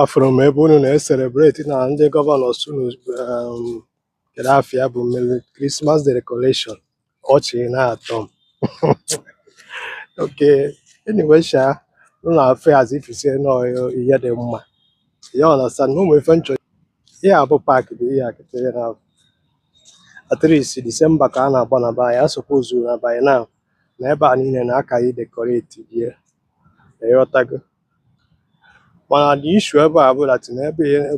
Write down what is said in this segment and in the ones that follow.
From ebe na-celebrate na ndị gọvanọs unu Kedafia bụ Christmas decoration. Ọchị na-atọ m. Okay, anyway, affair as if you say no, you the mma. You understand? No, my friend, yeah, about park the year at least December ka na-agba na ba ya suppose na by now na ebe a niile na-aka yi decorate here. Ịghọtago? Mana the issue ebe a bụ that na ebe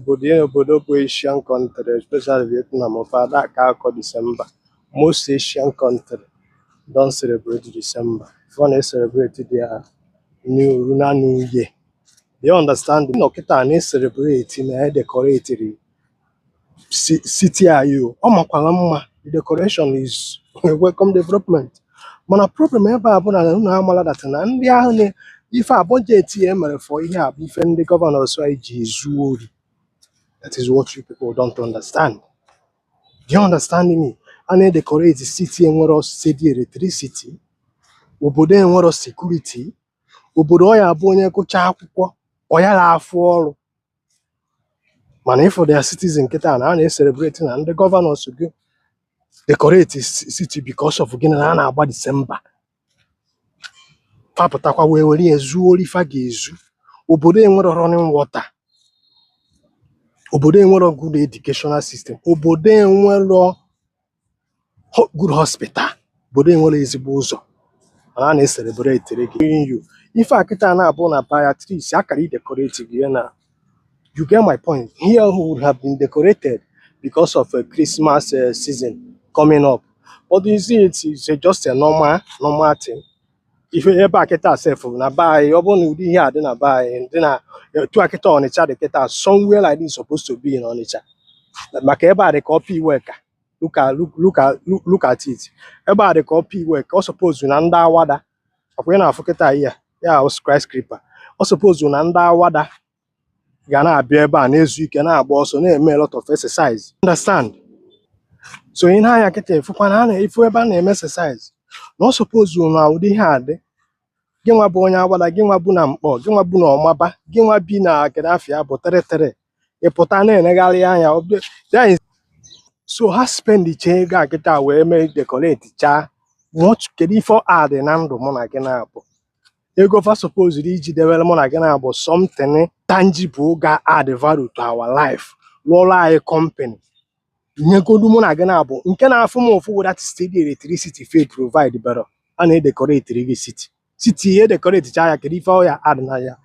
obodo bụ Asian country, especially Vietnam, of that ka akọ December. Most Asian country don't celebrate December. If one celebrate their Lunar New Year. They understand no kita na celebrate na decorate city ayo. Makwala mma. The decoration is welcome development. Mana problem ebe a bụ na unu amala that na ndị ahụ na ife a budget e mere for ihe a bụ ife ndị governors anyị ji ezu ori. That is what you people don't understand. Do you understand me? A na-decorate city enwero steady electricity, obodo enwero security, obodo ọ ya bụ onye gụchaa akwụkwọ ọ ya na-afụ ọrụ. Mana ifo their citizen kịta na a na-celebrate na ndị governors gị decorate city because of gịnị na a na-agba December. Papụtakwa wee were ezu ori fa ga-ezu. Obodo enwero running water. Obodo enwero good educational system. Obodo enwero good hospital. Obodo enwero ezigbo ụzọ. Mana a na-celebrate you. If I get an abon by at least I can decorate again. You get my point. Here would have been decorated because of a Christmas season coming up. But you see, it's just a normal thing. If you ever get yourself na buy, you won't be here then buy and then to a get on each other get somewhere like this supposed to be in on each other. Like everybody copy worker. Look at it. Everybody copy work. I suppose you under water. When I forget here. Yeah, I was skyscraper. I suppose you under water. Gana be ebe na-ezu ike na-agba ọsọ na-eme a lot of exercise. Understand? So in higher get if we ban na exercise. No suppose you na ụdị hard. Gị nwa bụ onye awada, gị nwa bụ na mkpọ, gị nwa bụ na ọmaba, gị nwa bi na Kedafia bụ tere. Ịpụta na-enegharị anya. So ha spend the ego akịta wee mee decorate cha. What kedu ife add na ndụ mụ na gị na-abụ. Ego for suppose iji development again about something tangible ga add value to our life. Lola a company. Nyegodu mo na again about nke na afụ m ofu that steady electricity fit provide better. And decorate the city. City decorate cha ya kedu ife ya add na ya.